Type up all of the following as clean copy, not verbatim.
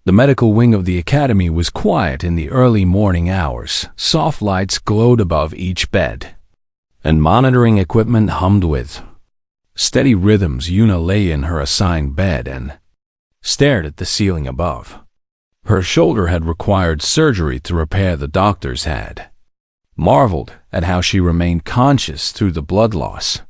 The medical wing of the academy was quiet in the early morning hours. Soft lights glowed above each bed, and monitoring equipment hummed with steady rhythms. Yuna lay in her assigned bed and stared at the ceiling above. Her shoulder had required surgery to repair. The doctors had marveled at how she remained conscious through the blood loss,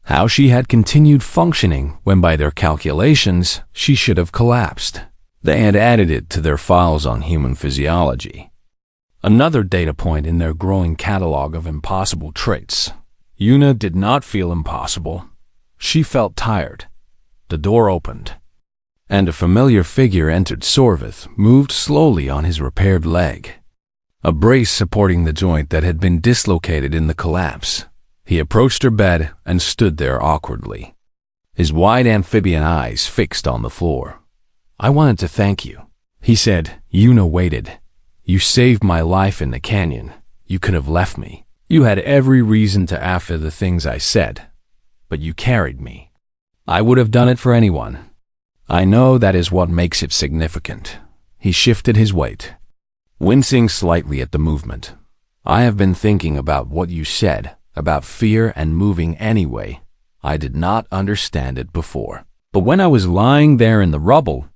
how she had continued functioning when by their calculations she should have collapsed. They had added it to their files on human physiology. Another data point in their growing catalog of impossible traits. Yuna did not feel impossible. She felt tired. The door opened, and a familiar figure entered. Sorvith moved slowly on his repaired leg, a brace supporting the joint that had been dislocated in the collapse. He approached her bed and stood there awkwardly, his wide amphibian eyes fixed on the floor. "I wanted to thank you," he said. Yuna waited. "You saved my life in the canyon. You could have left me. You had every reason to after the things I said, but you carried me. I would have done it for anyone. I know that is what makes it significant." He shifted his weight, wincing slightly at the movement. "I have been thinking about what you said, about fear and moving anyway. I did not understand it before. But when I was lying there in the rubble,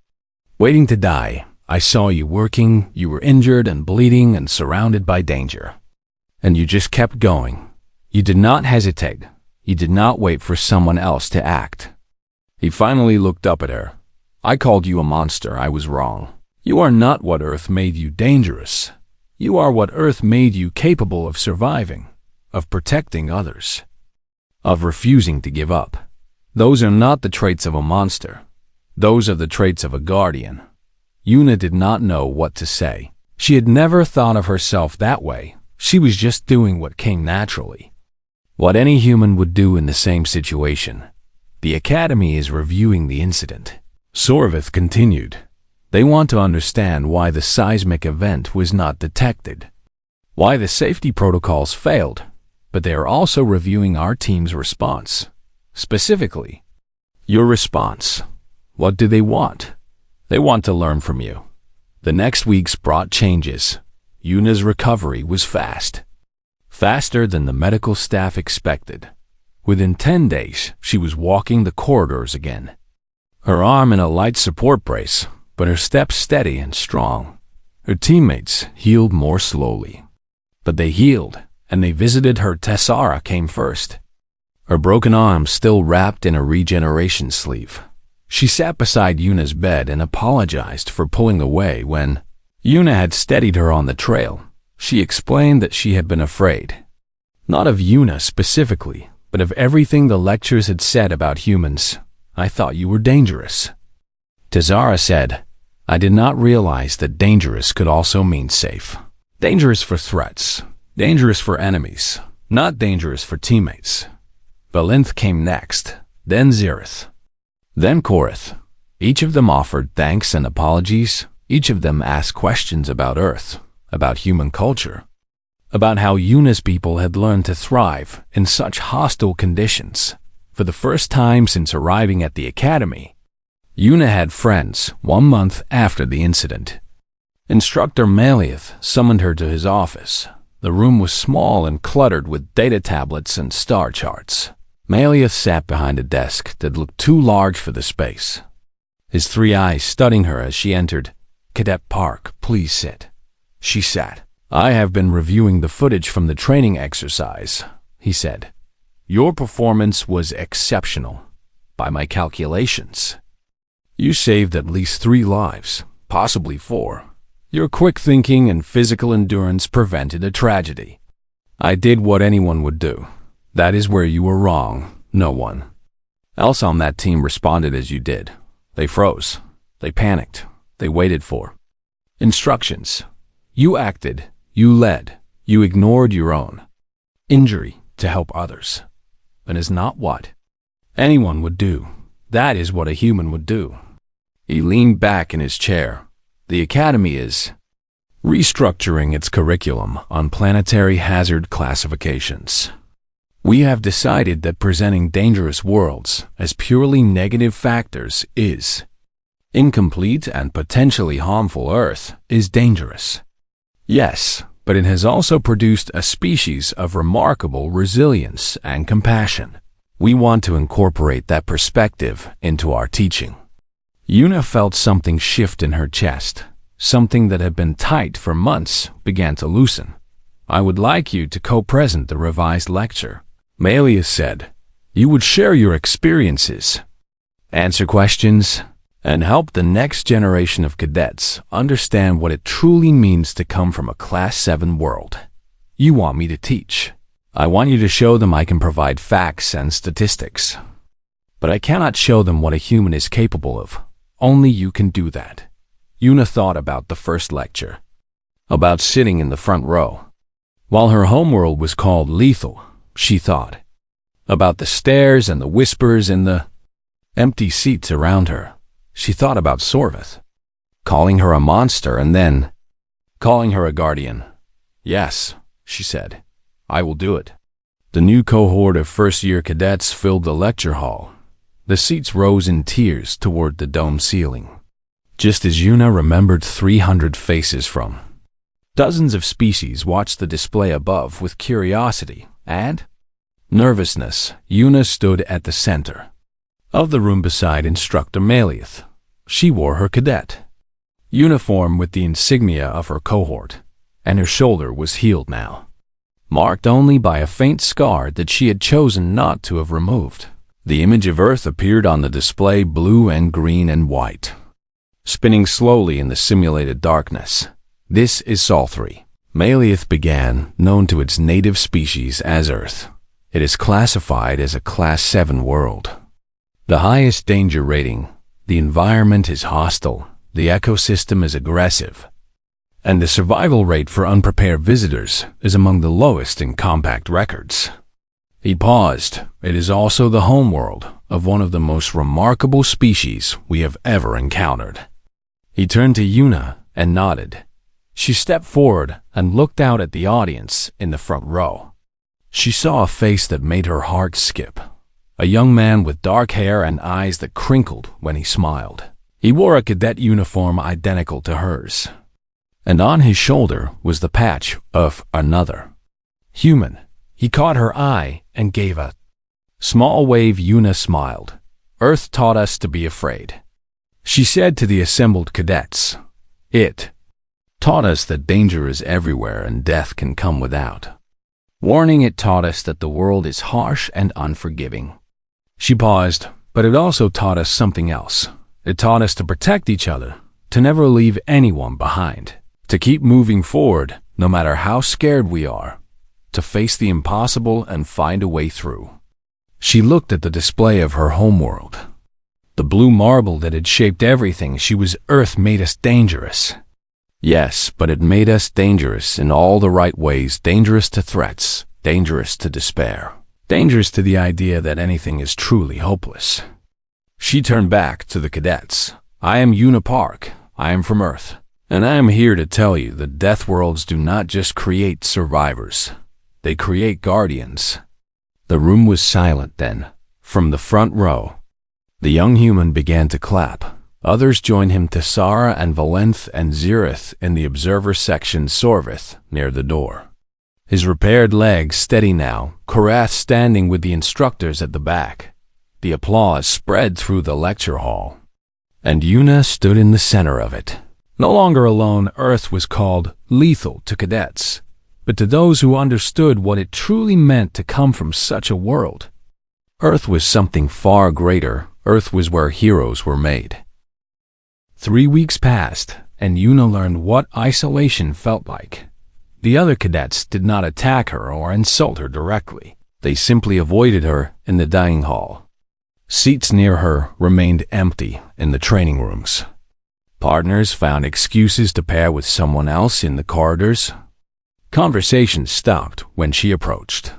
waiting to die, I saw you working. You were injured and bleeding and surrounded by danger. And you just kept going. You did not hesitate. You did not wait for someone else to act." He finally looked up at her. "I called you a monster. I was wrong. You are not what Earth made you dangerous. You are what Earth made you capable of surviving, of protecting others, of refusing to give up. Those are not the traits of a monster. Those are the traits of a guardian." Yuna did not know what to say. She had never thought of herself that way. She was just doing what came naturally, what any human would do in the same situation. "The Academy is reviewing the incident," Sorvith continued. "They want to understand why the seismic event was not detected, why the safety protocols failed, but they are also reviewing our team's response. Specifically, your response. What do they want? They want to learn from you." The next weeks brought changes. Yuna's recovery was fast, faster than the medical staff expected. Within 10 days, she was walking the corridors again, her arm in a light support brace, but her steps steady and strong. Her teammates healed more slowly, but they healed, and they visited her. Tessara came first, her broken arm still wrapped in a regeneration sleeve. She sat beside Yuna's bed and apologized for pulling away when Yuna had steadied her on the trail. She explained that she had been afraid, not of Yuna specifically, but of everything the lectures had said about humans. "I thought you were dangerous." Tessara said, "I did not realize that dangerous could also mean safe. Dangerous for threats, dangerous for enemies, not dangerous for teammates." Valinth came next, then Zirith, then Korith. Each of them offered thanks and apologies. Each of them asked questions about Earth, about human culture, about how Yuna's people had learned to thrive in such hostile conditions. For the first time since arriving at the academy, Yuna had friends 1 month after the incident. Instructor Maliath summoned her to his office. The room was small and cluttered with data tablets and star charts. Maliath sat behind a desk that looked too large for the space, his 3 eyes studying her as she entered. "Cadet Park, please sit." She sat. "I have been reviewing the footage from the training exercise," he said. "Your performance was exceptional, by my calculations. You saved at least 3 lives, possibly 4. Your quick thinking and physical endurance prevented a tragedy. I did what anyone would do. That is where you were wrong. No one else on that team responded as you did. They froze. They panicked. They waited for instructions. You acted. You led. You ignored your own injury to help others. That is not what anyone would do. That is what a human would do." He leaned back in his chair. "The Academy is restructuring its curriculum on planetary hazard classifications. We have decided that presenting dangerous worlds as purely negative factors is Incomplete and potentially harmful Earth is dangerous. Yes, but it has also produced a species of remarkable resilience and compassion. We want to incorporate that perspective into our teaching. Yuna felt something shift in her chest. Something that had been tight for months began to loosen. I would like you to co-present the revised lecture, Malleus said. You would share your experiences, answer questions, and help the next generation of cadets understand what it truly means to come from a Class 7 world. You want me to teach. I want you to show them I can provide facts and statistics. But I cannot show them what a human is capable of. Only you can do that. Yuna thought about the first lecture, about sitting in the front row. While her homeworld was called lethal, she thought about the stares and the whispers in the empty seats around her. She thought about Sorvith, calling her a monster and then calling her a guardian. Yes, she said, I will do it. The new cohort of first-year cadets filled the lecture hall. The seats rose in tiers toward the dome ceiling, just as Yuna remembered 300 faces from dozens of species watched the display above with curiosity and nervousness. Yuna stood at the center of the room beside Instructor Malleus. She wore her cadet uniform with the insignia of her cohort, and her shoulder was healed now, marked only by a faint scar that she had chosen not to have removed. The image of Earth appeared on the display, blue and green and white, spinning slowly in the simulated darkness. This is Sol 3. Malleus began, known to its native species as Earth. It is classified as a Class 7 world. The highest danger rating. The environment is hostile, the ecosystem is aggressive, and the survival rate for unprepared visitors is among the lowest in compact records. He paused. It is also the homeworld of one of the most remarkable species we have ever encountered. He turned to Yuna and nodded. She stepped forward and looked out at the audience in the front row. She saw a face that made her heart skip. A young man with dark hair and eyes that crinkled when he smiled. He wore a cadet uniform identical to hers, and on his shoulder was the patch of another human. He caught her eye and gave a small wave. Yuna smiled. Earth taught us to be afraid, she said to the assembled cadets. It taught us that danger is everywhere and death can come without warning. It taught us that the world is harsh and unforgiving. She paused, but it also taught us something else. It taught us to protect each other, to never leave anyone behind, to keep moving forward no matter how scared we are, to face the impossible and find a way through. She looked at the display of her homeworld. The blue marble that had shaped everything. She was Earth made us dangerous. Yes, but it made us dangerous in all the right ways. Dangerous to threats, dangerous to despair, dangerous to the idea that anything is truly hopeless. She turned back to the cadets. I am Yuna Park. I am from Earth, and I am here to tell you that death worlds do not just create survivors. They create guardians. The room was silent then. From the front row, the young human began to clap. Others joined him, Tessara and Valenth and Zirith in the observer section, Sorvith near the door, his repaired legs steady now, Korath standing with the instructors at the back. The applause spread through the lecture hall, and Yuna stood in the center of it. No longer alone, Earth was called lethal to cadets, but to those who understood what it truly meant to come from such a world. Earth was something far greater. Earth was where heroes were made. 3 weeks passed, and Yuna learned what isolation felt like. The other cadets did not attack her or insult her directly. They simply avoided her in the dining hall. Seats near her remained empty in the training rooms. Partners found excuses to pair with someone else in the corridors. Conversations stopped when she approached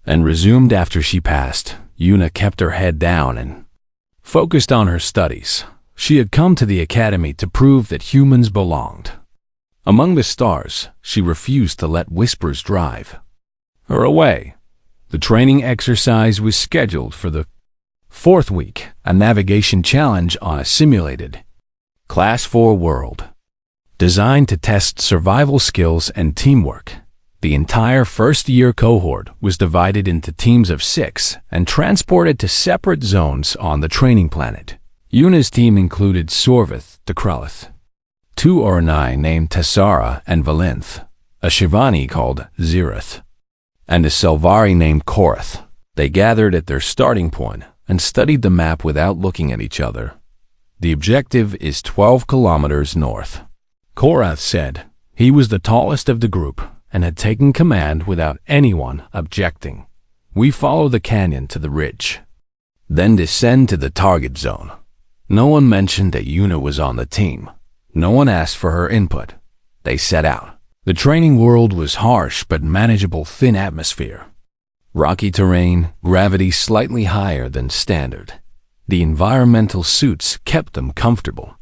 and resumed after she passed. Yuna kept her head down and focused on her studies. She had come to the academy to prove that humans belonged among the stars. She refused to let whispers drive her away. The training exercise was scheduled for the 4th week, a navigation challenge on a simulated Class 4 World. Designed to test survival skills and teamwork, the entire first-year cohort was divided into teams of 6 and transported to separate zones on the training planet. Yuna's team included Sorvith the Krelith, 2 Ornai named Tessara and Valinth, a Shivani called Zirith, and a Selvari named Korath. They gathered at their starting point and studied the map without looking at each other. The objective is 12 kilometers north. Korath said he was the tallest of the group and had taken command without anyone objecting. We follow the canyon to the ridge, then descend to the target zone. No one mentioned that Yuna was on the team. No one asked for her input. They set out. The training world was harsh but manageable, thin atmosphere. Rocky terrain, gravity slightly higher than standard. The environmental suits kept them comfortable,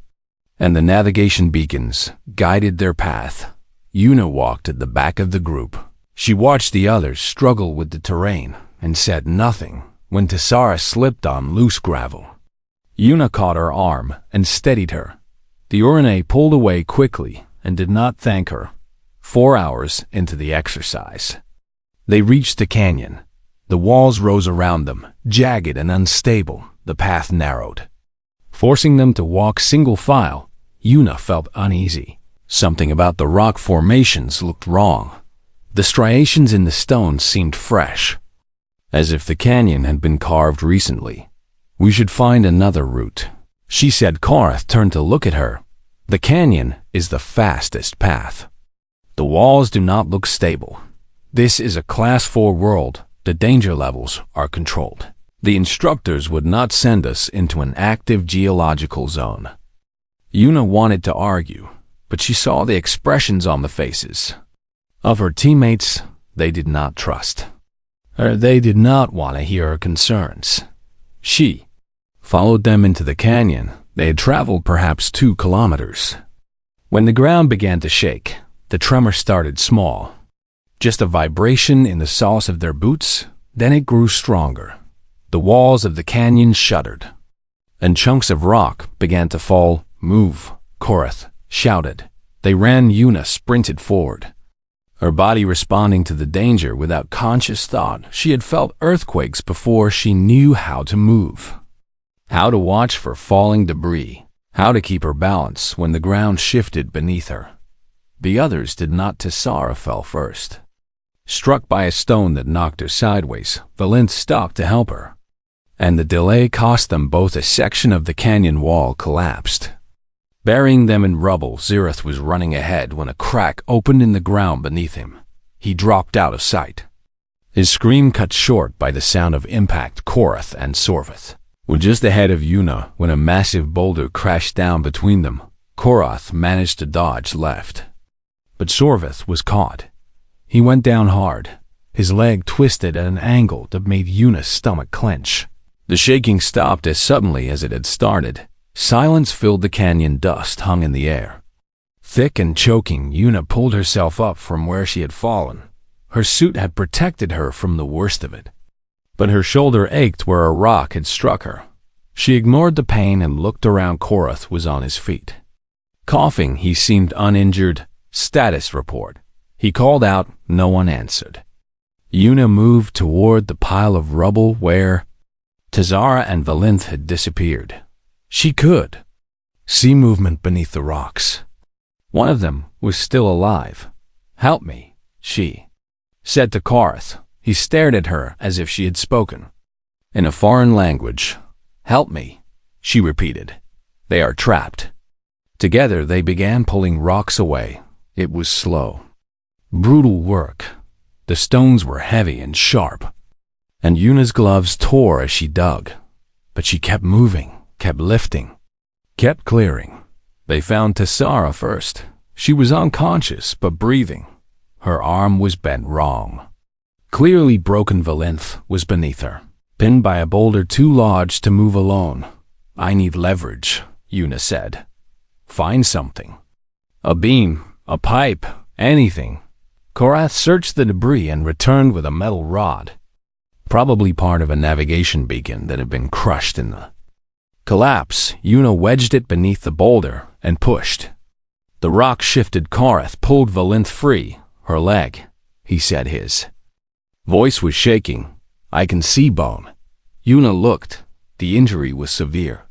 and the navigation beacons guided their path. Yuna walked at the back of the group. She watched the others struggle with the terrain and said nothing when Tessara slipped on loose gravel. Yuna caught her arm and steadied her. The Ornai pulled away quickly and did not thank her. 4 hours into the exercise, they reached the canyon. The walls rose around them, jagged and unstable. The path narrowed, forcing them to walk single file. Yuna felt uneasy. Something about the rock formations looked wrong. The striations in the stone seemed fresh, as if the canyon had been carved recently. We should find another route, she said. Korath turned to look at her. The canyon is the fastest path. The walls do not look stable. This is a Class 4 world. The danger levels are controlled. The instructors would not send us into an active geological zone. Yuna wanted to argue, but she saw the expressions on the faces of her teammates. They did not trust her. They did not want to hear her concerns. She followed them into the canyon. They had traveled perhaps 2 kilometers. When the ground began to shake, the tremor started small, just a vibration in the soles of their boots. Then it grew stronger. The walls of the canyon shuddered, and chunks of rock began to fall. Move, Korath shouted. They ran. Yuna sprinted forward, her body responding to the danger without conscious thought. She had felt earthquakes before. She knew how to move, how to watch for falling debris, how to keep her balance when the ground shifted beneath her. The others did not. Tessara fell first, struck by a stone that knocked her sideways. Valinth stopped to help her, and the delay cost them both. A section of the canyon wall collapsed, burying them in rubble. Zirith was running ahead when a crack opened in the ground beneath him. He dropped out of sight, his scream cut short by the sound of impact. Korath and Sorvith were just ahead of Yuna when a massive boulder crashed down between them. Korath managed to dodge left, but Sorvith was caught. He went down hard. His leg twisted at an angle that made Yuna's stomach clench. The shaking stopped as suddenly as it had started. Silence filled the canyon. Dust hung in the air, thick and choking. Yuna pulled herself up from where she had fallen. Her suit had protected her from the worst of it, but her shoulder ached where a rock had struck her. She ignored the pain and looked around. Korath was on his feet, coughing. He seemed uninjured. Status report, he called out. No one answered. Yuna moved toward the pile of rubble where Tessara and Valinth had disappeared. She could see movement beneath the rocks. One of them was still alive. Help me, she said to Korath. He stared at her as if she had spoken in a foreign language. Help me, she repeated. They are trapped. Together they began pulling rocks away. It was slow, brutal work. The stones were heavy and sharp, and Yuna's gloves tore as she dug. But she kept moving, kept lifting, kept clearing. They found Tessara first. She was unconscious but breathing. Her arm was bent wrong. Clearly broken. Valinth was beneath her, pinned by a boulder too large to move alone. I need leverage, Yuna said. Find something. A beam, a pipe, anything. Korath searched the debris and returned with a metal rod, probably part of a navigation beacon that had been crushed in the Collapse, Yuna wedged it beneath the boulder and pushed. The rock shifted. Korath pulled Valinth free, her leg. He said his voice was shaking. I can see bone. Yuna looked. The injury was severe,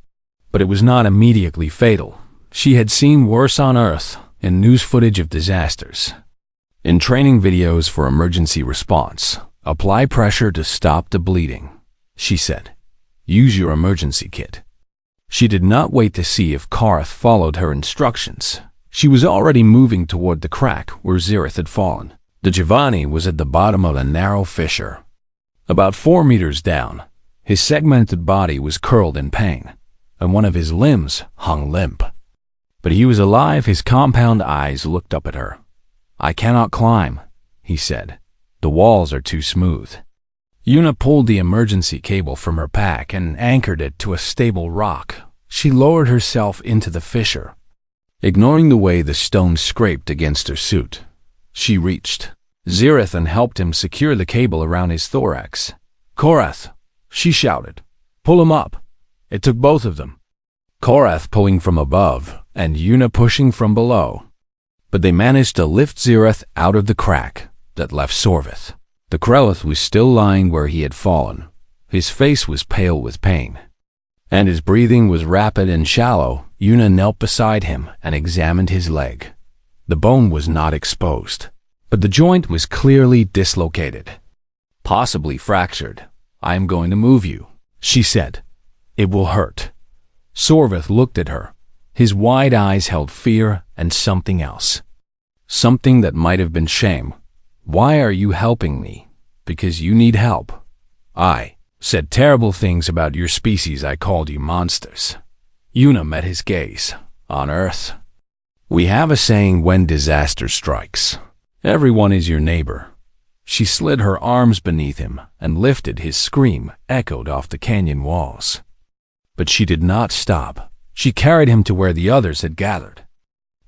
but it was not immediately fatal. She had seen worse on Earth in news footage of disasters. In training videos for emergency response, apply pressure to stop the bleeding, she said. Use your emergency kit. She did not wait to see if Korath followed her instructions. She was already moving toward the crack where Xerath had fallen. The Giovanni was at the bottom of a narrow fissure. About 4 meters down, his segmented body was curled in pain, and one of his limbs hung limp. But he was alive. His compound eyes looked up at her. I cannot climb, he said. The walls are too smooth. Yuna pulled the emergency cable from her pack and anchored it to a stable rock. She lowered herself into the fissure, ignoring the way the stone scraped against her suit. She reached Xerath and helped him secure the cable around his thorax. Korath, she shouted. Pull him up. It took both of them. Korath pulling from above and Yuna pushing from below. But they managed to lift Xerath out of the crack that left Sorvith. The Krelith was still lying where he had fallen. His face was pale with pain, and his breathing was rapid and shallow. Yuna knelt beside him and examined his leg. The bone was not exposed, but the joint was clearly dislocated, possibly fractured. I am going to move you, she said. It will hurt. Sorvith looked at her. His wide eyes held fear and something else. Something that might have been shame. Why are you helping me? Because you need help. I said terrible things about your species. I called you monsters. Yuna met his gaze. On Earth, we have a saying when disaster strikes. Everyone is your neighbor. She slid her arms beneath him and lifted. His scream echoed off the canyon walls. But she did not stop. She carried him to where the others had gathered,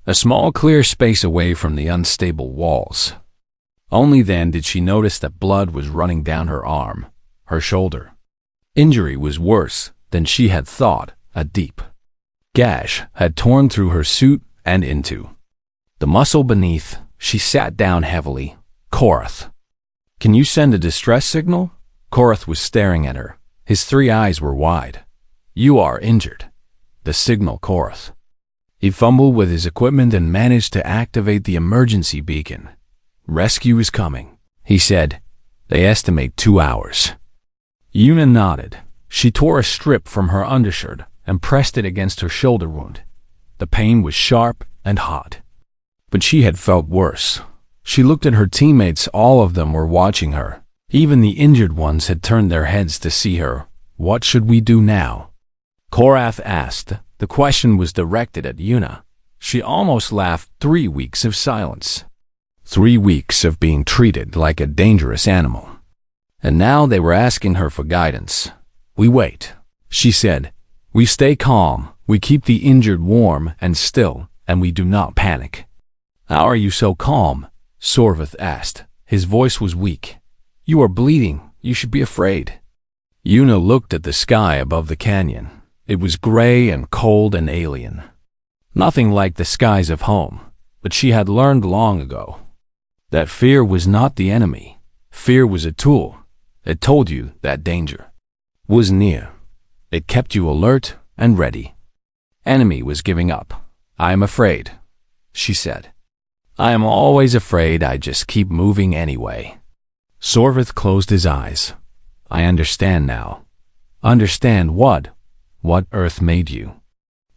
a small clear space away from the unstable walls. Only then did she notice that blood was running down her arm, her shoulder. Injury was worse than she had thought. A deep gash had torn through her suit and into the muscle beneath. She sat down heavily. Korath, can you send a distress signal? Korath was staring at her. His 3 eyes were wide. You are injured. The signal, Korath. He fumbled with his equipment and managed to activate the emergency beacon. Rescue is coming, he said. They estimate 2 hours. Yuna nodded. She tore a strip from her undershirt and pressed it against her shoulder wound. The pain was sharp and hot, but she had felt worse. She looked at her teammates. All of them were watching her. Even the injured ones had turned their heads to see her. What should we do now? Korath asked. The question was directed at Yuna. She almost laughed. 3 weeks of silence. 3 weeks of being treated like a dangerous animal. And now they were asking her for guidance. We wait, she said. We stay calm. We keep the injured warm and still, and we do not panic. How are you so calm? Sorvith asked. His voice was weak. You are bleeding. You should be afraid. Yuna looked at the sky above the canyon. It was gray and cold and alien. Nothing like the skies of home, but she had learned long ago that fear was not the enemy. Fear was a tool. It told you that danger was near. It kept you alert and ready. Enemy was giving up. I am afraid, she said. I am always afraid. I just keep moving anyway. Sorvith closed his eyes. I understand now. Understand what? What Earth made you?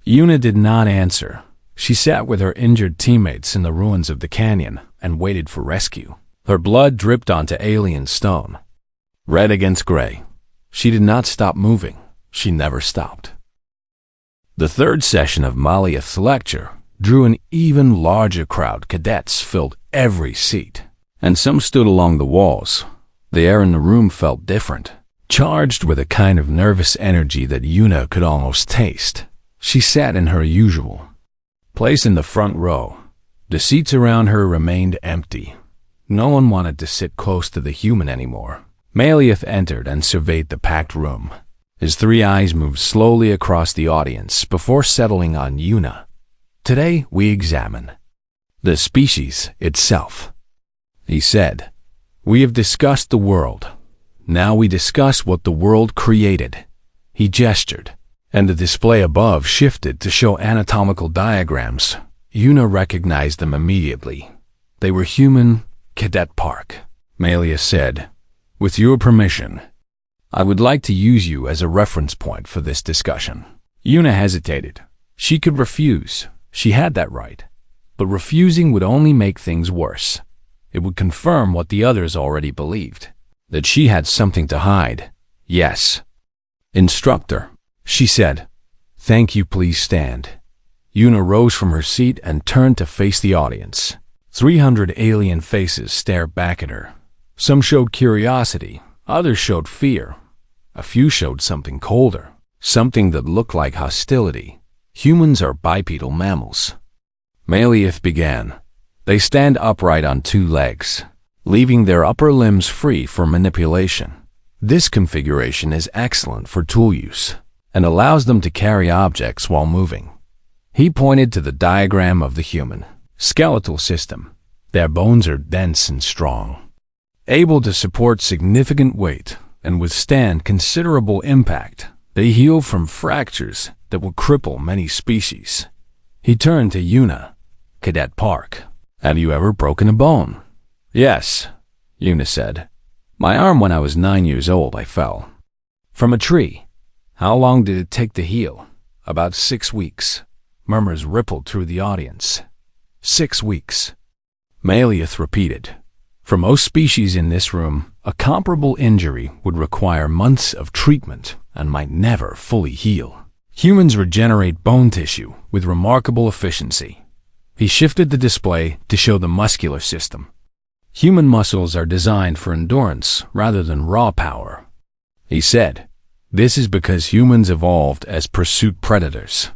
Yuna did not answer. She sat with her injured teammates in the ruins of the canyon and waited for rescue. Her blood dripped onto alien stone, red against gray. She did not stop moving. She never stopped. The third session of Maliath's lecture drew an even larger crowd. Cadets filled every seat, and some stood along the walls. The air in the room felt different, charged with a kind of nervous energy that Yuna could almost taste. She sat in her usual place in the front row. The seats around her remained empty. No one wanted to sit close to the human anymore. Maliath entered and surveyed the packed room. His three eyes moved slowly across the audience before settling on Yuna. Today we examine the species itself, he said. We have discussed the world. Now we discuss what the world created. He gestured, and the display above shifted to show anatomical diagrams. Yuna recognized them immediately. They were human. Cadet Park, Malia said. With your permission, I would like to use you as a reference point for this discussion. Yuna hesitated. She could refuse. She had that right. But refusing would only make things worse. It would confirm what the others already believed, that she had something to hide. Yes. Instructor, she said. Thank you, please stand. Yuna rose from her seat and turned to face the audience. 300 alien faces stared back at her. Some showed curiosity, others showed fear. A few showed something colder, something that looked like hostility. Humans are bipedal mammals. Malioth began. They stand upright on two legs, leaving their upper limbs free for manipulation. This configuration is excellent for tool use and allows them to carry objects while moving. He pointed to the diagram of the human skeletal system. Their bones are dense and strong, able to support significant weight and withstand considerable impact. They heal from fractures that will cripple many species. He turned to Yuna. Cadet Park, have you ever broken a bone? Yes, Yuna said. My arm when I was 9 years old, I fell from a tree. How long did it take to heal? About 6 weeks. Murmurs rippled through the audience. 6 weeks. Malioth repeated. For most species in this room, a comparable injury would require months of treatment and might never fully heal. Humans regenerate bone tissue with remarkable efficiency. He shifted the display to show the muscular system. Human muscles are designed for endurance rather than raw power. He said, this is because humans evolved as pursuit predators.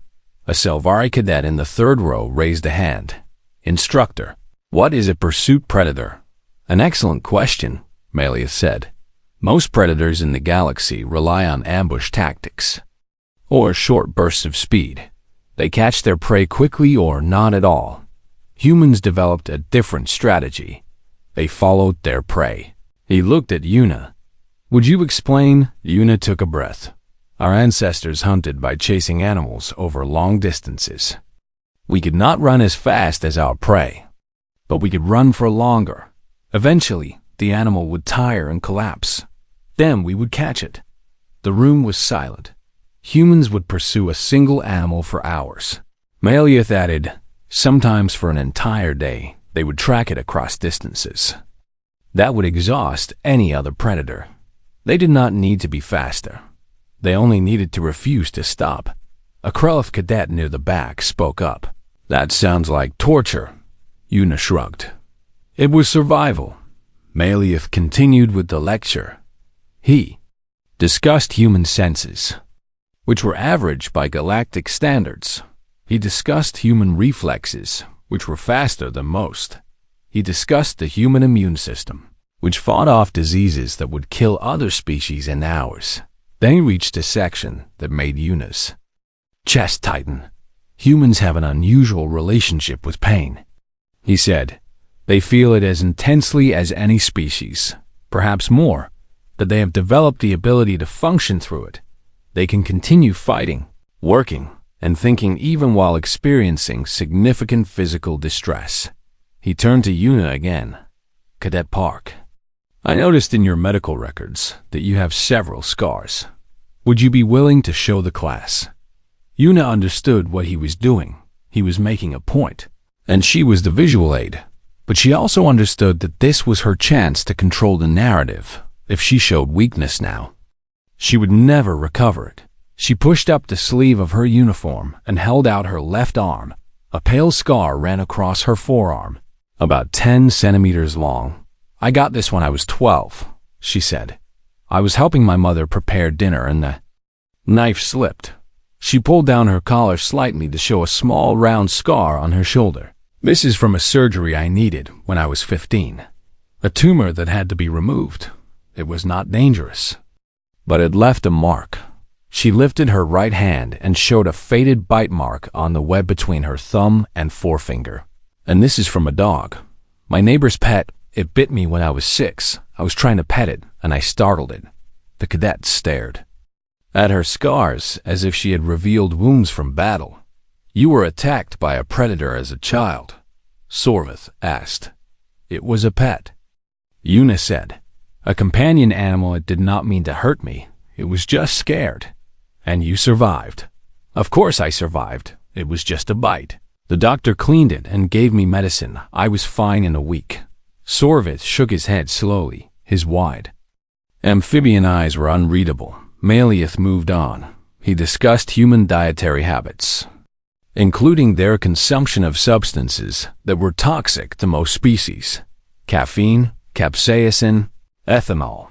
A Selvari cadet in the third row raised a hand. Instructor, what is a pursuit predator? An excellent question, Malioth said. Most predators in the galaxy rely on ambush tactics, or short bursts of speed. They catch their prey quickly or not at all. Humans developed a different strategy. They followed their prey. He looked at Yuna. Would you explain? Yuna took a breath. Our ancestors hunted by chasing animals over long distances. We could not run as fast as our prey, but we could run for longer. Eventually, the animal would tire and collapse. Then we would catch it. The room was silent. Humans would pursue a single animal for hours. Malioth added, sometimes for an entire day, they would track it across distances. That would exhaust any other predator. They did not need to be faster. They only needed to refuse to stop. A Krelith cadet near the back spoke up. That sounds like torture. Yuna shrugged. It was survival. Malioth continued with the lecture. He discussed human senses, which were average by galactic standards. He discussed human reflexes, which were faster than most. He discussed the human immune system, which fought off diseases that would kill other species in hours. Then he reached a section that made Yuna's chest tighten. Humans have an unusual relationship with pain, he said. They feel it as intensely as any species, perhaps more, that they have developed the ability to function through it. They can continue fighting, working, and thinking even while experiencing significant physical distress. He turned to Yuna again. Cadet Park, I noticed in your medical records that you have several scars. Would you be willing to show the class? Yuna understood what he was doing. He was making a point, and she was the visual aid. But she also understood that this was her chance to control the narrative. If she showed weakness now, she would never recover it. She pushed up the sleeve of her uniform and held out her left arm. A pale scar ran across her forearm, about 10 centimeters long. I got this when I was 12, she said. I was helping my mother prepare dinner and the knife slipped. She pulled down her collar slightly to show a small round scar on her shoulder. This is from a surgery I needed when I was 15. A tumor that had to be removed. It was not dangerous, but it left a mark. She lifted her right hand and showed a faded bite mark on the web between her thumb and forefinger. And this is from a dog. My neighbor's pet. It bit me when I was 6. I was trying to pet it, and I startled it. The cadet stared at her scars as if she had revealed wounds from battle. You were attacked by a predator as a child? Sorvith asked. It was a pet. Una said. A companion animal. It did not mean to hurt me. It was just scared. And you survived. Of course I survived. It was just a bite. The doctor cleaned it and gave me medicine. I was fine in a week. Sorvith shook his head slowly, his wide amphibian eyes were unreadable. Malleus moved on. He discussed human dietary habits, including their consumption of substances that were toxic to most species. Caffeine, capsaicin, ethanol.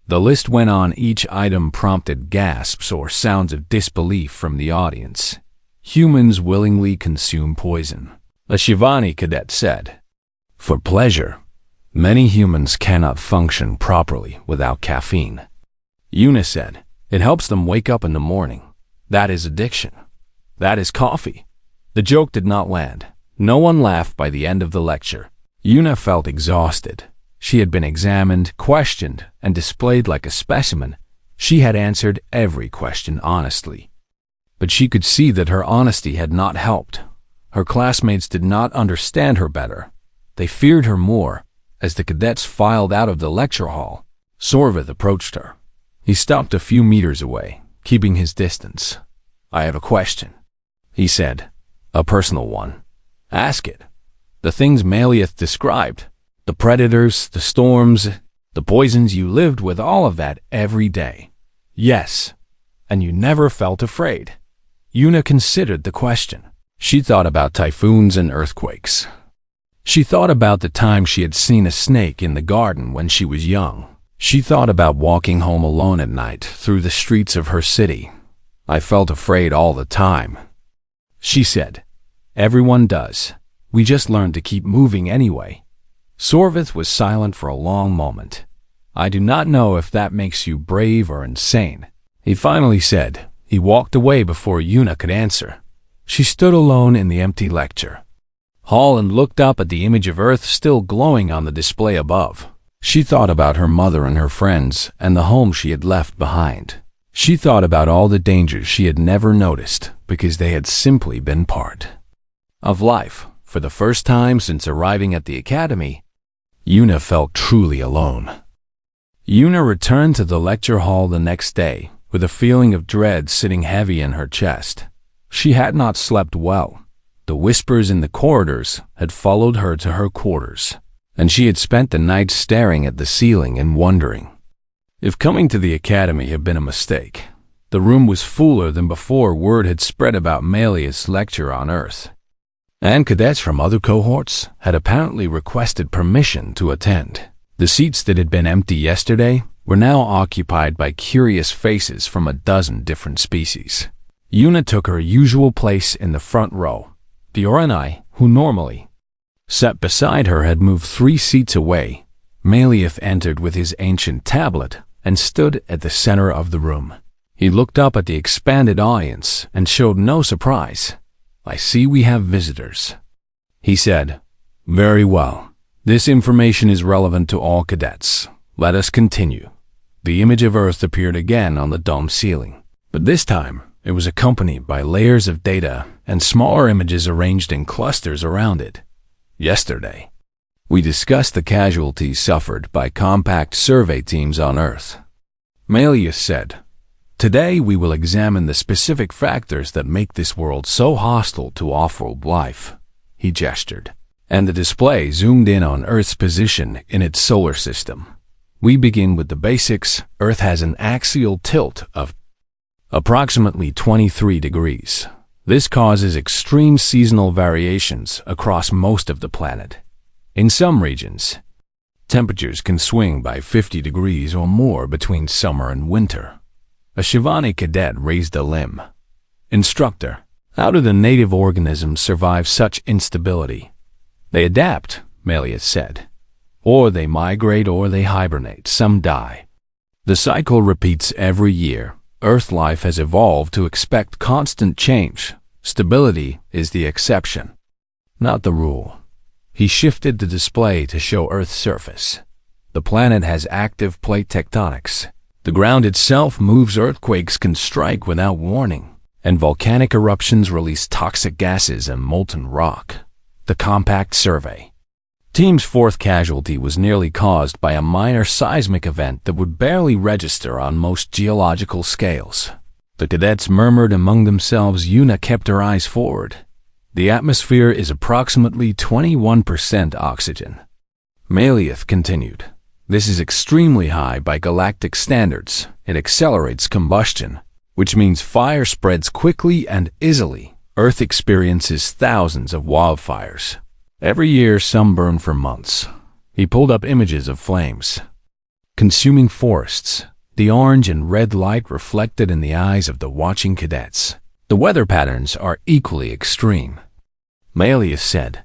The list went on. Each item prompted gasps or sounds of disbelief from the audience. Humans willingly consume poison, a Shivani cadet said. For pleasure. Many humans cannot function properly without caffeine. Una said. It helps them wake up in the morning. That is addiction. That is coffee. The joke did not land. No one laughed by the end of the lecture. Una felt exhausted. She had been examined, questioned, and displayed like a specimen. She had answered every question honestly. But she could see that her honesty had not helped. Her classmates did not understand her better. They feared her more. As the cadets filed out of the lecture hall, Sorvith approached her. He stopped a few meters away, keeping his distance. I have a question, he said. A personal one. Ask it. The things Malleus described, the predators, the storms, the poisons, you lived with all of that every day. Yes, and you never felt afraid. Una considered the question. She thought about typhoons and earthquakes. She thought about the time she had seen a snake in the garden when she was young. She thought about walking home alone at night through the streets of her city. I felt afraid all the time. She said, everyone does. We just learn to keep moving anyway. Sorvith was silent for a long moment. I do not know if that makes you brave or insane. He finally said. He walked away before Una could answer. She stood alone in the empty lecture hall and looked up at the image of Earth still glowing on the display above. She thought about her mother and her friends and the home she had left behind. She thought about all the dangers she had never noticed because they had simply been part of life. For the first time since arriving at the academy, Una felt truly alone. Una returned to the lecture hall the next day with a feeling of dread sitting heavy in her chest. She had not slept well. The whispers in the corridors had followed her to her quarters, and she had spent the night staring at the ceiling and wondering if coming to the academy had been a mistake. The room was fuller than before. Word had spread about Malleus' lecture on Earth, and cadets from other cohorts had apparently requested permission to attend. The seats that had been empty yesterday were now occupied by curious faces from a dozen different species. Una took her usual place in the front row. Dior and I, who normally sat beside her, had moved 3 seats away. Malleus entered with his ancient tablet and stood at the center of the room. He looked up at the expanded audience and showed no surprise. I see we have visitors, he said. Very well. This information is relevant to all cadets. Let us continue. The image of Earth appeared again on the dome ceiling, but this time it was accompanied by layers of data and smaller images arranged in clusters around it. Yesterday, we discussed the casualties suffered by compact survey teams on Earth. Malleus said, today we will examine the specific factors that make this world so hostile to off-world life. He gestured, and the display zoomed in on Earth's position in its solar system. We begin with the basics. Earth has an axial tilt of approximately 23 degrees. This causes extreme seasonal variations across most of the planet. In some regions, temperatures can swing by 50 degrees or more between summer and winter. A Shivani cadet raised a limb. Instructor, how do the native organisms survive such instability? They adapt, Malleus said. Or they migrate or they hibernate. Some die. The cycle repeats every year. Earth life has evolved to expect constant change. Stability is the exception, not the rule. He shifted the display to show Earth's surface. The planet has active plate tectonics. The ground itself moves, earthquakes can strike without warning, and volcanic eruptions release toxic gases and molten rock. The compact survey. Team's fourth casualty was nearly caused by a minor seismic event that would barely register on most geological scales. The cadets murmured among themselves. Yuna kept her eyes forward. The atmosphere is approximately 21% oxygen. Malieth continued. This is extremely high by galactic standards. It accelerates combustion, which means fire spreads quickly and easily. Earth experiences thousands of wildfires. Every year, some burn for months. He pulled up images of flames, consuming forests, the orange and red light reflected in the eyes of the watching cadets. The weather patterns are equally extreme. Malieth said,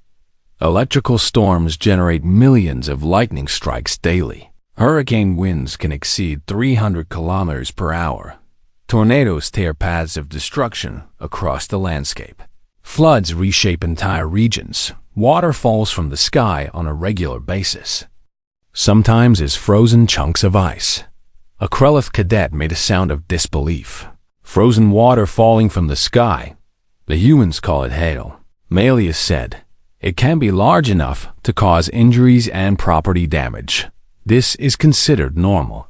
electrical storms generate millions of lightning strikes daily. Hurricane winds can exceed 300 kilometers per hour. Tornadoes tear paths of destruction across the landscape. Floods reshape entire regions. Water falls from the sky on a regular basis, sometimes as frozen chunks of ice. A Krelith cadet made a sound of disbelief. Frozen water falling from the sky. The humans call it hail. Malieth said, it can be large enough to cause injuries and property damage. This is considered normal.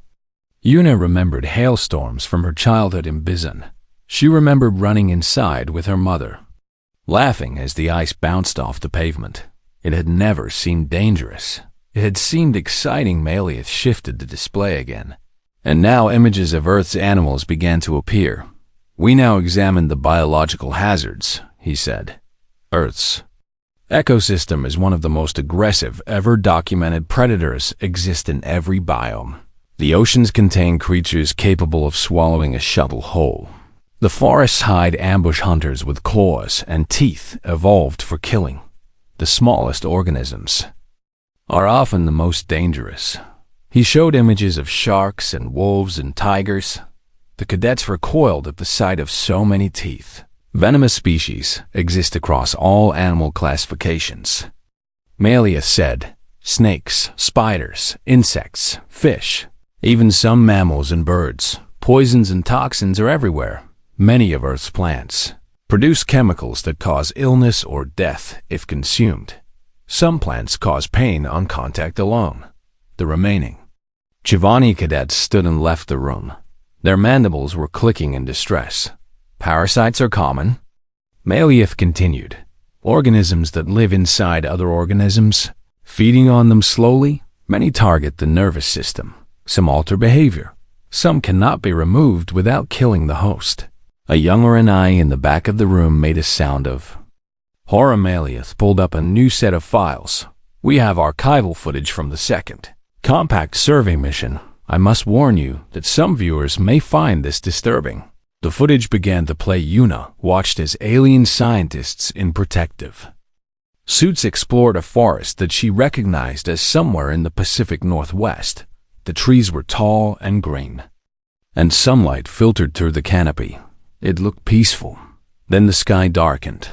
Yuna remembered hailstorms from her childhood in Bizan. She remembered running inside with her mother, laughing as the ice bounced off the pavement. It had never seemed dangerous. It had seemed exciting. Malieth shifted the display again. And now images of Earth's animals began to appear. We now examine the biological hazards, he said. Earth's ecosystem is one of the most aggressive ever documented. Predators exist in every biome. The oceans contain creatures capable of swallowing a shovel whole. The forests hide ambush hunters with claws and teeth evolved for killing. The smallest organisms are often the most dangerous. He showed images of sharks and wolves and tigers. The cadets recoiled at the sight of so many teeth. Venomous species exist across all animal classifications. Malieth said, snakes, spiders, insects, fish, even some mammals and birds. Poisons and toxins are everywhere. Many of Earth's plants produce chemicals that cause illness or death if consumed. Some plants cause pain on contact alone. The remaining Chivani cadets stood and left the room. Their mandibles were clicking in distress. Parasites are common. Malieth continued. Organisms that live inside other organisms, feeding on them slowly. Many target the nervous system. Some alter behavior. Some cannot be removed without killing the host. A younger eye in the back of the room made a sound of horror. Malieth pulled up a new set of files. We have archival footage from the second compact survey mission. I must warn you that some viewers may find this disturbing. The footage began to play. Yuna watched as alien scientists in protective suits explored a forest that she recognized as somewhere in the Pacific Northwest. The trees were tall and green, and sunlight filtered through the canopy. It looked peaceful. Then the sky darkened.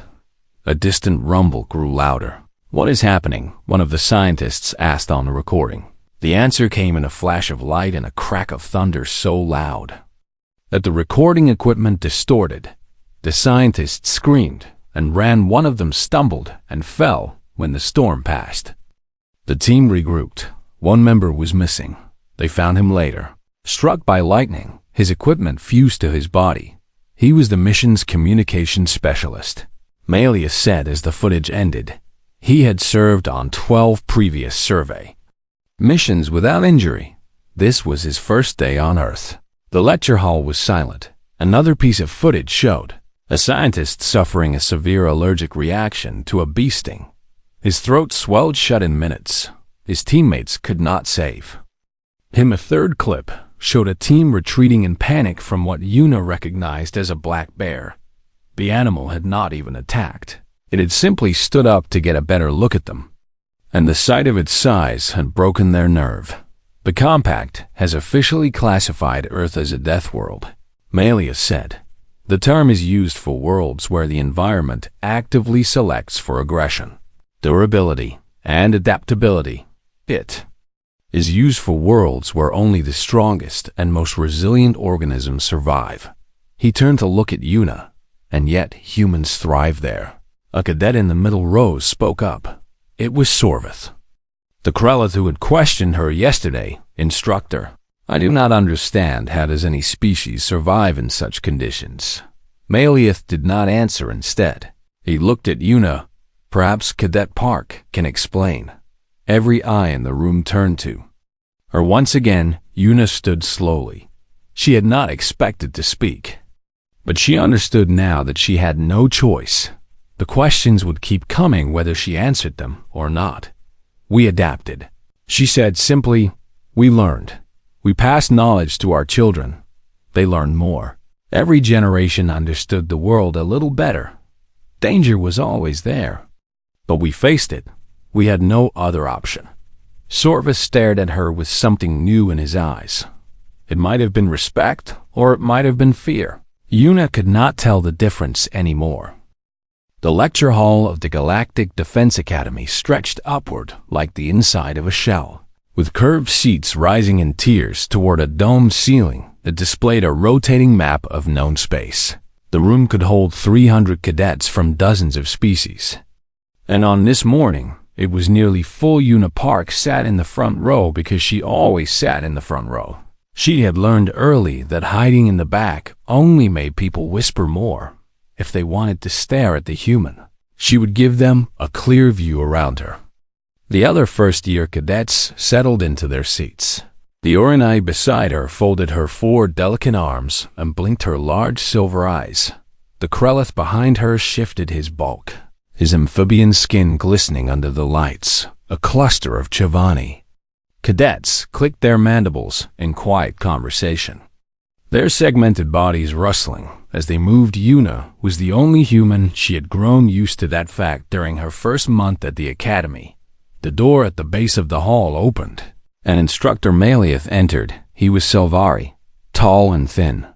A distant rumble grew louder. What is happening? One of the scientists asked on the recording. The answer came in a flash of light and a crack of thunder so loud that the recording equipment distorted. The scientists screamed and ran. One of them stumbled and fell when the storm passed. The team regrouped. One member was missing. They found him later, struck by lightning. His equipment fused to his body. He was the mission's communication specialist. Malieth said as the footage ended. He had served on 12 previous survey missions without injury. This was his first day on Earth. The lecture hall was silent. Another piece of footage showed a scientist suffering a severe allergic reaction to a bee sting. His throat swelled shut in minutes. His teammates could not save him. A third clip showed a team retreating in panic from what Yuna recognized as a black bear. The animal had not even attacked. It had simply stood up to get a better look at them, and the sight of its size had broken their nerve. The Compact has officially classified Earth as a death world. Malia said. The term is used for worlds where the environment actively selects for aggression, durability, and adaptability. It is used for worlds where only the strongest and most resilient organisms survive. He turned to look at Yuna, and yet humans thrive there. A cadet in the middle row spoke up. It was Sorvith, the Krellith who had questioned her yesterday. Instructor, I do not understand how does any species survive in such conditions. Malioth did not answer. Instead, he looked at Yuna. Perhaps Cadet Park can explain. Every eye in the room turned to her. Once again, Yuna stood slowly. She had not expected to speak, but she understood now that she had no choice. The questions would keep coming whether she answered them or not. We adapted, she said simply. We learned. We passed knowledge to our children. They learned more. Every generation understood the world a little better. Danger was always there, but we faced it. We had no other option. Sorvith stared at her with something new in his eyes. It might have been respect, or it might have been fear. Yuna could not tell the difference anymore. The lecture hall of the Galactic Defense Academy stretched upward like the inside of a shell, with curved seats rising in tiers toward a domed ceiling that displayed a rotating map of known space. The room could hold 300 cadets from dozens of species. And on this morning, it was nearly full. Yuna Park sat in the front row because she always sat in the front row. She had learned early that hiding in the back only made people whisper more. If they wanted to stare at the human, she would give them a clear view around her. The other first-year cadets settled into their seats. The Orinai beside her folded her 4 delicate arms and blinked her large silver eyes. The Krellith behind her shifted his bulk, his amphibian skin glistening under the lights, a cluster of Chivani. Cadets clicked their mandibles in quiet conversation, their segmented bodies rustling as they moved. Yuna was the only human. She had grown used to that fact during her first month at the academy. The door at the base of the hall opened, and Instructor Malioth entered. He was Selvari, tall and thin,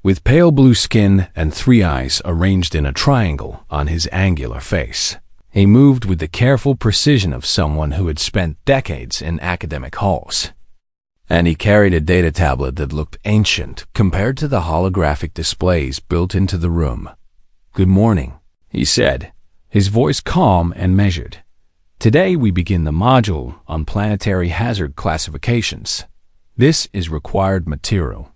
with pale blue skin and 3 eyes arranged in a triangle on his angular face. He moved with the careful precision of someone who had spent decades in academic halls. And he carried a data tablet that looked ancient compared to the holographic displays built into the room. Good morning, he said, his voice calm and measured. Today we begin the module on planetary hazard classifications. This is required material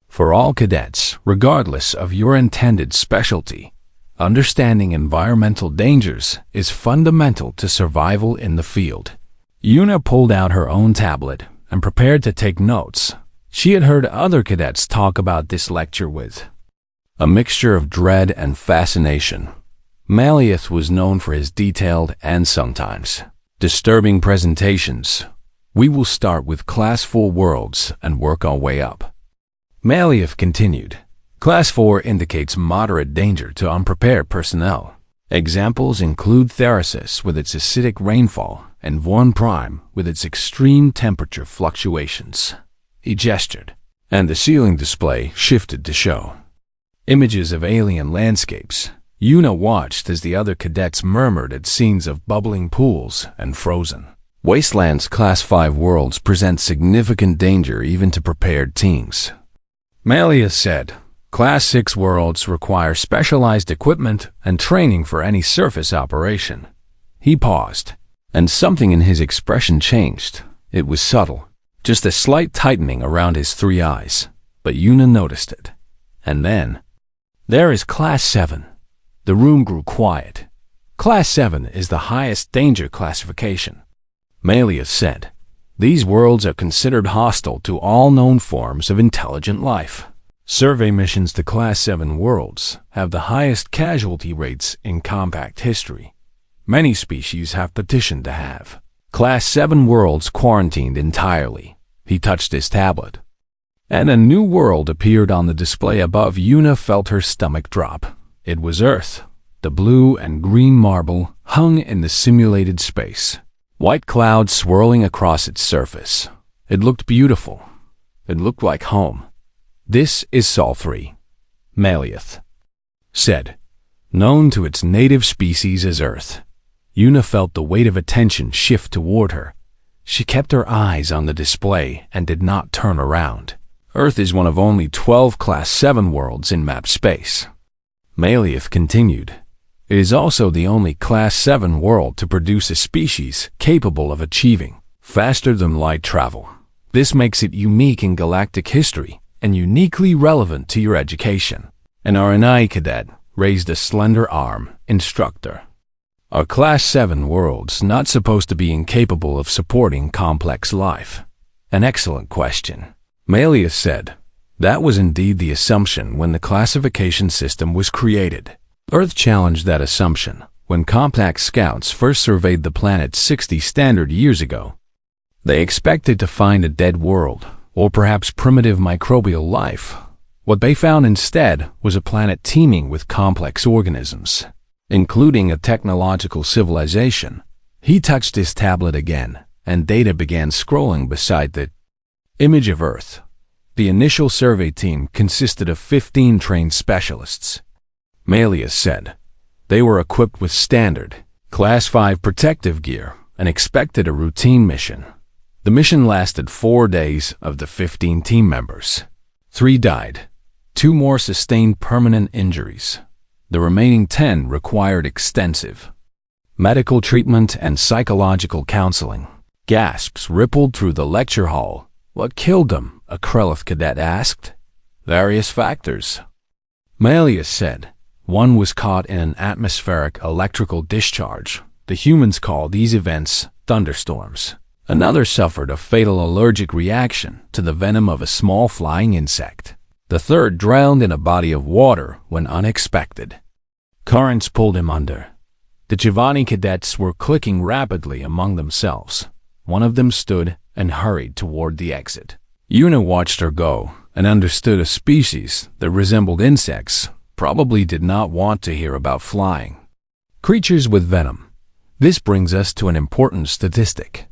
for all cadets, regardless of your intended specialty. Understanding environmental dangers is fundamental to survival in the field. Yuna pulled out her own tablet and prepared to take notes. She had heard other cadets talk about this lecture with a mixture of dread and fascination. Malioth was known for his detailed and sometimes disturbing presentations. We will start with Class 4 worlds and work our way up. Malioth continued. Class 4 indicates moderate danger to unprepared personnel. Examples include Therasis with its acidic rainfall and Vorn Prime with its extreme temperature fluctuations. He gestured, and the ceiling display shifted to show images of alien landscapes. Yuna watched as the other cadets murmured at scenes of bubbling pools and frozen wastelands. Class 5 worlds present significant danger even to prepared teams. Malia said, Class 6 worlds require specialized equipment and training for any surface operation. He paused, and something in his expression changed. It was subtle, just a slight tightening around his 3 eyes, but Yuna noticed it. And then, there is Class 7. The room grew quiet. Class 7 is the highest danger classification. Malia said, these worlds are considered hostile to all known forms of intelligent life. Survey missions to Class 7 worlds have the highest casualty rates in compact history. Many species have petitioned to have Class 7 worlds quarantined entirely. He touched his tablet, and a new world appeared on the display above. Yuna felt her stomach drop. It was Earth. The blue and green marble hung in the simulated space, white clouds swirling across its surface. It looked beautiful. It looked like home. "This is Sol 3, Malleus said, known to its native species as Earth. Una felt the weight of attention shift toward her. She kept her eyes on the display and did not turn around. Earth is one of only 12 Class 7 worlds in map space. Malleus continued. It is also the only Class 7 world to produce a species capable of achieving faster-than-light travel. This makes it unique in galactic history and uniquely relevant to your education. An RNI cadet raised a slender arm. Instructor. Are Class 7 worlds not supposed to be incapable of supporting complex life? An excellent question. Malleus said, that was indeed the assumption when the classification system was created. Earth challenged that assumption when Compact Scouts first surveyed the planet 60 standard years ago. They expected to find a dead world, or perhaps primitive microbial life. What they found instead was a planet teeming with complex organisms, including a technological civilization. He touched his tablet again, and data began scrolling beside the image of Earth. The initial survey team consisted of 15 trained specialists. Malleus said. They were equipped with standard, Class 5 protective gear and expected a routine mission. The mission lasted 4 days. Of the 15 team members, 3 died. 2 more sustained permanent injuries. The remaining 10 required extensive medical treatment and psychological counseling. Gasps rippled through the lecture hall. What killed them? A Krelith cadet asked. Various factors, Malleus said. One was caught in an atmospheric electrical discharge. The humans call these events thunderstorms. Another suffered a fatal allergic reaction to the venom of a small flying insect. The third drowned in a body of water when unexpected. Currents pulled him under. The Giovanni cadets were clicking rapidly among themselves. One of them stood and hurried toward the exit. Una watched her go and understood a species that resembled insects probably did not want to hear about flying creatures with venom. This brings us to an important statistic,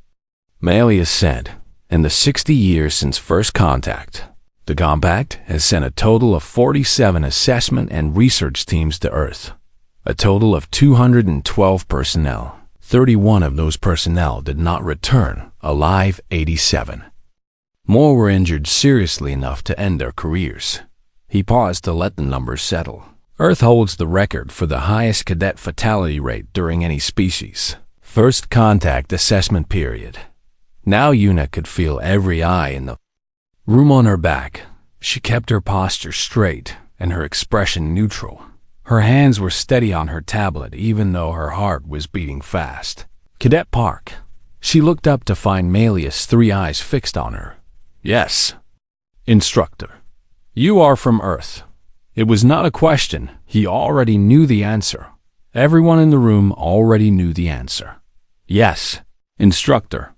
Malleus said. In the 60 years since first contact, the Compact has sent a total of 47 assessment and research teams to Earth. A total of 212 personnel. 31 of those personnel did not return alive. 87 more were injured seriously enough to end their careers. He paused to let the numbers settle. Earth holds the record for the highest cadet fatality rate during any species. First contact assessment period. Now Una could feel every eye in the room on her back. She kept her posture straight and her expression neutral. Her hands were steady on her tablet even though her heart was beating fast. Cadet Park. She looked up to find Malleus' 3 eyes fixed on her. Yes. Instructor. You are from Earth. It was not a question. He already knew the answer. Everyone in the room already knew the answer. Yes. Instructor.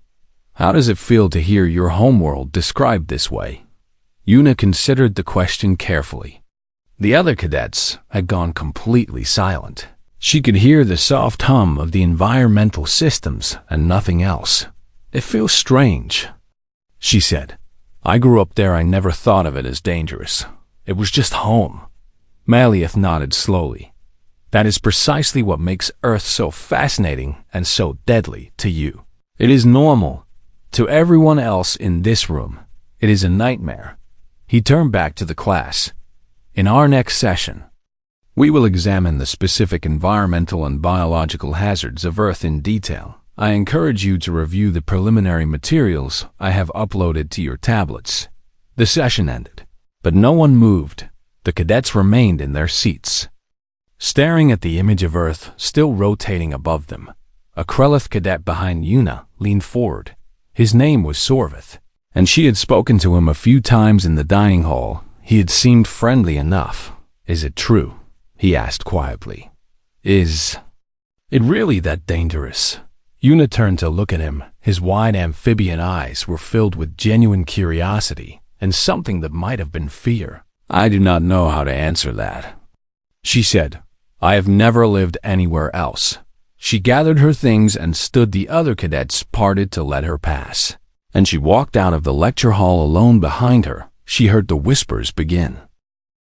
How does it feel to hear your homeworld described this way? Una considered the question carefully. The other cadets had gone completely silent. She could hear the soft hum of the environmental systems and nothing else. It feels strange, she said. I grew up there. I never thought of it as dangerous. It was just home. Malleus nodded slowly. That is precisely what makes Earth so fascinating and so deadly to you. It is normal. To everyone else in this room, it is a nightmare. He turned back to the class. In our next session, we will examine the specific environmental and biological hazards of Earth in detail. I encourage you to review the preliminary materials I have uploaded to your tablets. The session ended, but no one moved. The cadets remained in their seats, staring at the image of Earth still rotating above them. A Krelith cadet behind Una leaned forward. His name was Sorvith, and she had spoken to him a few times in the dining hall. He had seemed friendly enough. Is it true? He asked quietly. Is it really that dangerous? Una turned to look at him. His wide amphibian eyes were filled with genuine curiosity and something that might have been fear. I do not know how to answer that, she said. I have never lived anywhere else. She gathered her things and stood. The other cadets parted to let her pass, and she walked out of the lecture hall alone. Behind her, She heard the whispers begin.